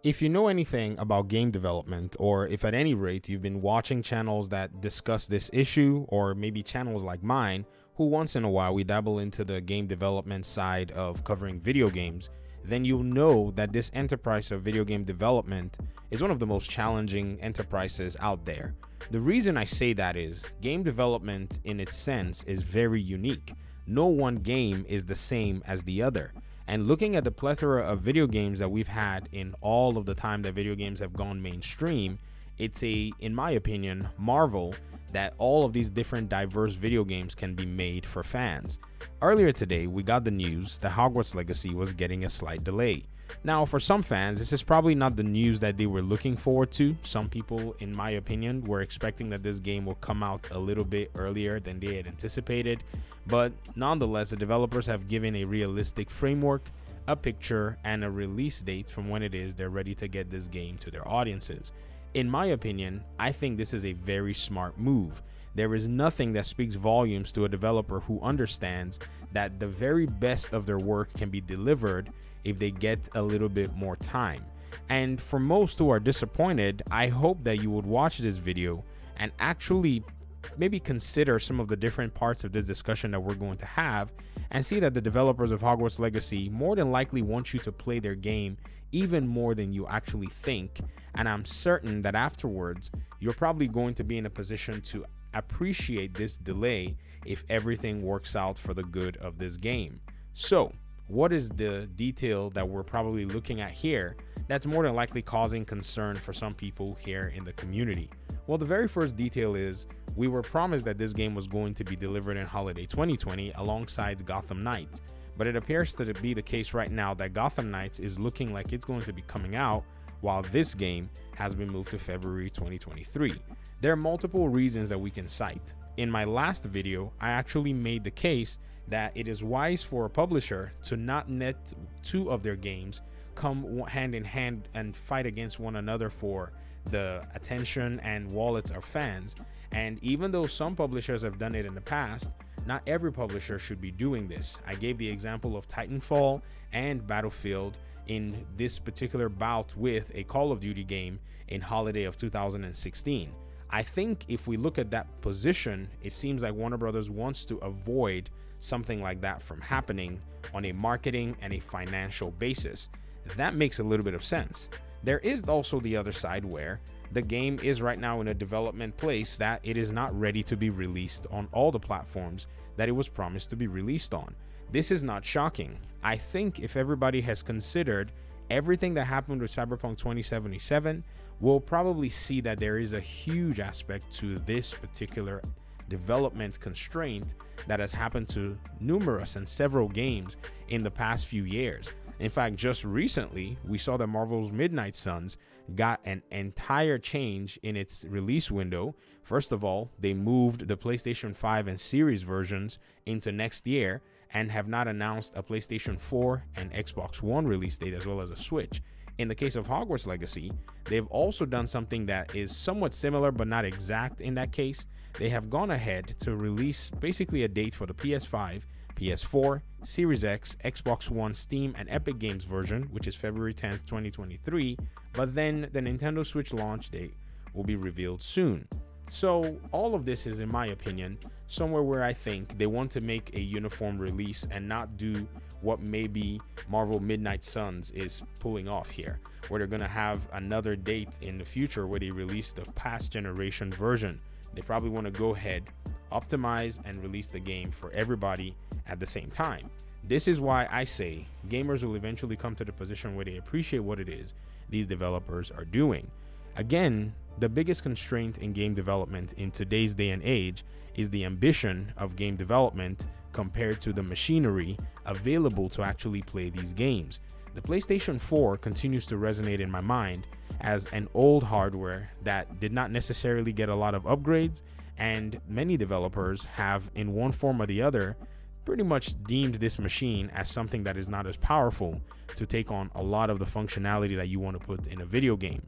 If you know anything about game development, or if at any rate you've been watching channels that discuss this issue, or maybe channels like mine, who once in a while we dabble into the game development side of covering video games, then you'll know that this enterprise of video game development is one of the most challenging enterprises out there. The reason I say that is game development in its sense is very unique. No one game is the same as the other. And looking at the plethora of video games that we've had in all of the time that video games have gone mainstream, it's in my opinion, marvel that all of these different diverse video games can be made for fans. Earlier today, we got the news that Hogwarts Legacy was getting a slight delay. Now, for some fans, this is probably not the news that they were looking forward to. Some people, in my opinion, were expecting that this game will come out a little bit earlier than they had anticipated. But nonetheless, the developers have given a realistic framework, a picture, and a release date from when it is they're ready to get this game to their audiences. In my opinion, I think this is a very smart move. There is nothing that speaks volumes to a developer who understands that the very best of their work can be delivered if they get a little bit more time. And for most who are disappointed, I hope that you would watch this video and actually maybe consider some of the different parts of this discussion that we're going to have and see that the developers of Hogwarts Legacy more than likely want you to play their game even more than you actually think. And I'm certain that afterwards, you're probably going to be in a position to appreciate this delay if everything works out for the good of this game. So, what is the detail that we're probably looking at here that's more than likely causing concern for some people here in the community? Well, the very first detail is we were promised that this game was going to be delivered in holiday 2020 alongside Gotham Knights, but it appears to be the case right now that Gotham Knights is looking like it's going to be coming out while this game has been moved to February 2023. There are multiple reasons that we can cite. In my last video, I actually made the case that it is wise for a publisher to not let two of their games come hand in hand and fight against one another for the attention and wallets of fans. And even though some publishers have done it in the past, not every publisher should be doing this. I gave the example of Titanfall and Battlefield in this particular bout with a Call of Duty game in holiday of 2016. I think if we look at that position, it seems like Warner Brothers wants to avoid something like that from happening on a marketing and a financial basis. That makes a little bit of sense. There is also the other side where the game is right now in a development place that it is not ready to be released on all the platforms that it was promised to be released on. This is not shocking. I think if everybody has considered everything that happened with Cyberpunk 2077, we'll probably see that there is a huge aspect to this particular development constraint that has happened to numerous and several games in the past few years. In fact, just recently, we saw that Marvel's Midnight Suns got an entire change in its release window. First of all, they moved the PlayStation 5 and Series versions into next year and have not announced a PlayStation 4 and Xbox One release date as well as a Switch. In the case of Hogwarts Legacy, they've also done something that is somewhat similar but not exact in that case. They have gone ahead to release basically a date for the PS5, PS4, Series X, Xbox One, Steam, and Epic Games version, which is February 10th, 2023, but then the Nintendo Switch launch date will be revealed soon. So all of this is, in my opinion, somewhere where I think they want to make a uniform release and not do what maybe Marvel Midnight Suns is pulling off here, where they're going to have another date in the future where they release the past generation version. They probably want to go ahead, optimize, and release the game for everybody at the same time. This is why I say gamers will eventually come to the position where they appreciate what it is these developers are doing. Again, the biggest constraint in game development in today's day and age is the ambition of game development compared to the machinery available to actually play these games. The PlayStation 4 continues to resonate in my mind as an old hardware that did not necessarily get a lot of upgrades, and many developers have, in one form or the other, pretty much deemed this machine as something that is not as powerful to take on a lot of the functionality that you want to put in a video game.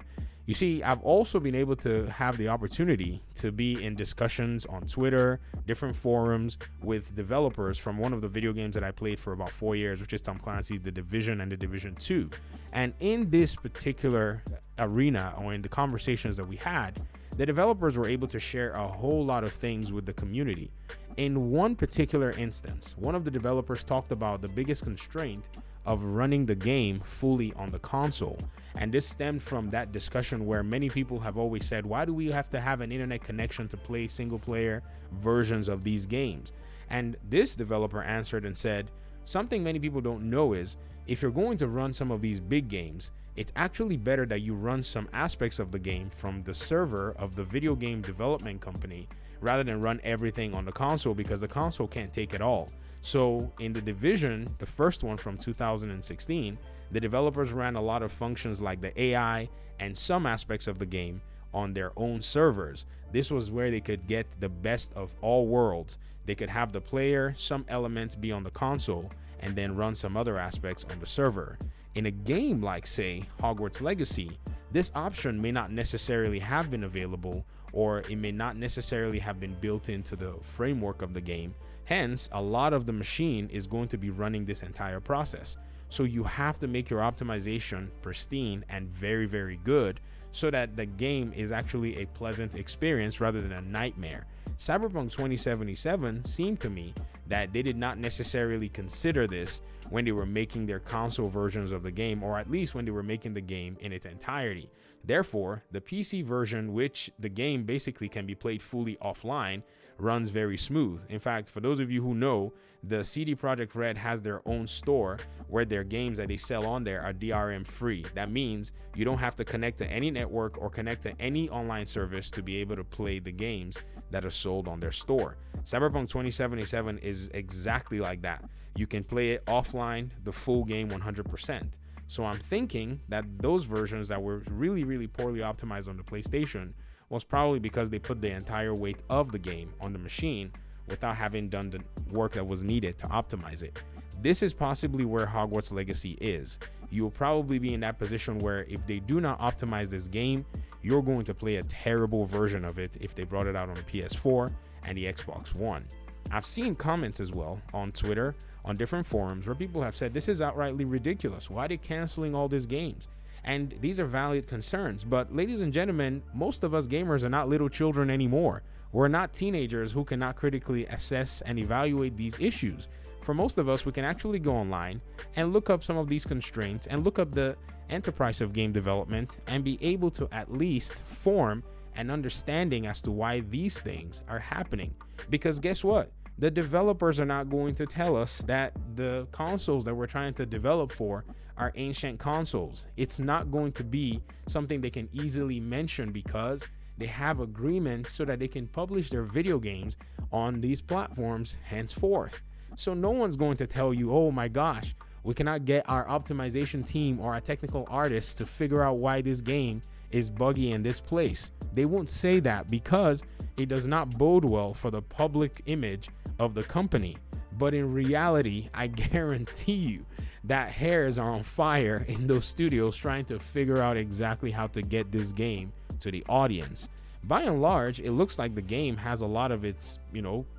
You see, I've also been able to have the opportunity to be in discussions on Twitter, different forums with developers from one of the video games that I played for about 4 years, which is Tom Clancy's The Division and The Division 2. And in this particular arena, or in the conversations that we had, the developers were able to share a whole lot of things with the community. In one particular instance, one of the developers talked about the biggest constraint of running the game fully on the console. And this stemmed from that discussion where many people have always said, why do we have to have an internet connection to play single player versions of these games? And this developer answered and said, something many people don't know is, if you're going to run some of these big games, it's actually better that you run some aspects of the game from the server of the video game development company rather than run everything on the console, because the console can't take it all. So in The Division, the first one from 2016, the developers ran a lot of functions like the AI and some aspects of the game on their own servers. This was where they could get the best of all worlds. They could have the player, some elements be on the console, and then run some other aspects on the server. In a game like, say, Hogwarts Legacy, this option may not necessarily have been available, or it may not necessarily have been built into the framework of the game. Hence, a lot of the machine is going to be running this entire process. So you have to make your optimization pristine and very, very good so that the game is actually a pleasant experience rather than a nightmare. Cyberpunk 2077 seemed to me that they did not necessarily consider this when they were making their console versions of the game, or at least when they were making the game in its entirety. Therefore, the PC version, which the game basically can be played fully offline, runs very smooth. In fact, for those of you who know, the CD Projekt Red has their own store where their games that they sell on there are DRM free. That means you don't have to connect to any network or connect to any online service to be able to play the games that are sold on their store. Cyberpunk 2077 is exactly like that. You can play it offline, the full game 100%. So I'm thinking that those versions that were really, really poorly optimized on the PlayStation was probably because they put the entire weight of the game on the machine without having done the work that was needed to optimize it. This is possibly where Hogwarts Legacy is. You'll probably be in that position where if they do not optimize this game, you're going to play a terrible version of it if they brought it out on the PS4 and the Xbox One. I've seen comments as well on Twitter, on different forums, where people have said this is outrightly ridiculous. Why are they canceling all these games? And these are valid concerns. But ladies and gentlemen, most of us gamers are not little children anymore. We're not teenagers who cannot critically assess and evaluate these issues. For most of us, we can actually go online and look up some of these constraints and look up the enterprise of game development and be able to at least form an understanding as to why these things are happening. Because guess what? The developers are not going to tell us that the consoles that we're trying to develop for are ancient consoles. It's not going to be something they can easily mention because they have agreements so that they can publish their video games on these platforms henceforth. So no one's going to tell you, oh my gosh, we cannot get our optimization team or our technical artists to figure out why this game is buggy in this place. They won't say that because it does not bode well for the public image of the company. But in reality, I guarantee you that hairs are on fire in those studios trying to figure out exactly how to get this game to the audience. By and large, it looks like the game has a lot of its,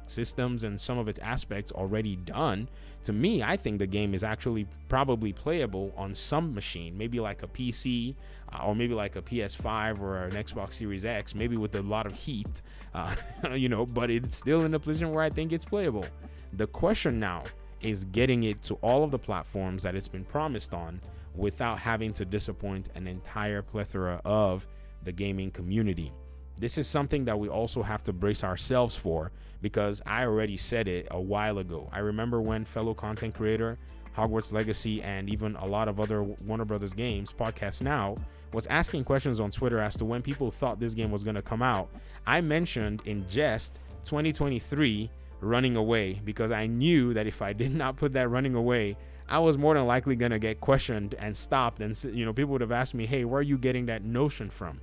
systems and some of its aspects already done. To me, I think the game is actually probably playable on some machine, maybe like a PC or maybe like a PS5 or an Xbox Series X, maybe with a lot of heat, but it's still in a position where I think it's playable. The question now is getting it to all of the platforms that it's been promised on without having to disappoint an entire plethora of the gaming community. This is something that we also have to brace ourselves for, because I already said it a while ago. I remember when fellow content creator, Hogwarts Legacy, and even a lot of other Warner Brothers games, Podcast Now, was asking questions on Twitter as to when people thought this game was going to come out. I mentioned in jest 2023 running away, because I knew that if I did not put that running away, I was more than likely going to get questioned and stopped, and people would have asked me, hey, where are you getting that notion from?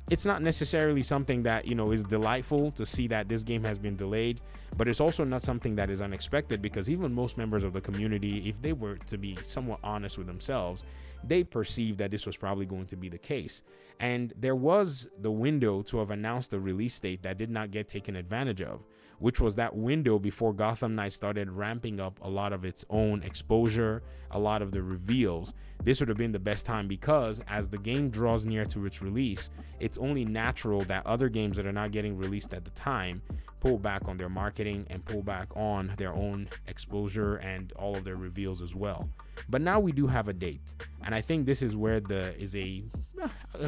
It's not necessarily something that, you know, is delightful to see that this game has been delayed, but it's also not something that is unexpected, because even most members of the community, if they were to be somewhat honest with themselves, they perceived that this was probably going to be the case. And there was the window to have announced the release date that did not get taken advantage of, which was that window before Gotham Knights started ramping up a lot of its own exposure, a lot of the reveals. This would have been the best time, because as the game draws near to its release, it's only natural that other games that are not getting released at the time pull back on their marketing and pull back on their own exposure and all of their reveals as well. But now we do have a date, and I think this is where there is a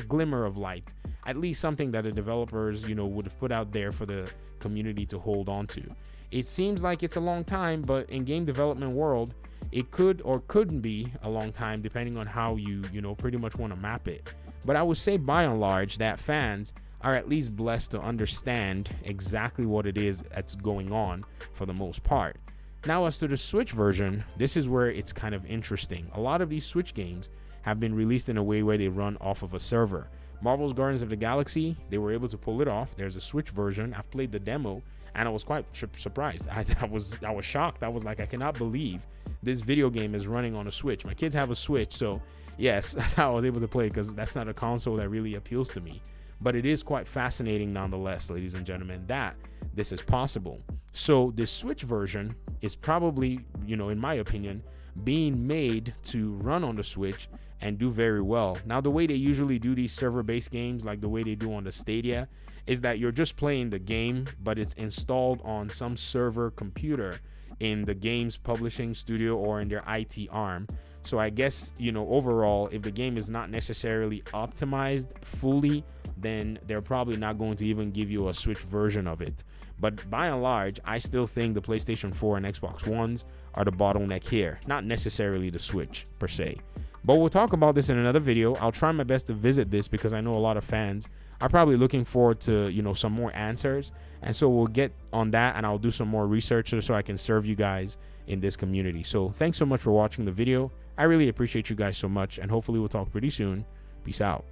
glimmer of light, at least something that the developers, you know, would have put out there for the community to hold on to. It seems like it's a long time, but in game development world, it could or couldn't be a long time depending on how you know, pretty much want to map it. But I would say by and large that fans are at least blessed to understand exactly what it is that's going on for the most part. Now, as to the Switch version, this is where it's kind of interesting. A lot of these Switch games have been released in a way where they run off of a server. Marvel's Guardians of the Galaxy, they were able to pull it off. There's a Switch version. I've played the demo and I was quite surprised. I was shocked. I was like, I cannot believe this video game is running on a Switch. My kids have a Switch, so yes, that's how I was able to play, because that's not a console that really appeals to me. But it is quite fascinating nonetheless, ladies and gentlemen, that this is possible. So this Switch version is probably, you know, in my opinion, being made to run on the Switch and do very well. Now, the way they usually do these server-based games, like the way they do on the Stadia, is that you're just playing the game, but it's installed on some server computer in the game's publishing studio or in their IT arm. So I guess, you know, overall, if the game is not necessarily optimized fully, then they're probably not going to even give you a Switch version of it. But by and large, I still think the PlayStation 4 and Xbox Ones are the bottleneck here, not necessarily the Switch per se. But we'll talk about this in another video. I'll try my best to visit this, because I know a lot of fans are probably looking forward to, you know, some more answers. And so we'll get on that, and I'll do some more research so I can serve you guys in this community. So thanks so much for watching the video. I really appreciate you guys so much, and hopefully we'll talk pretty soon. Peace out.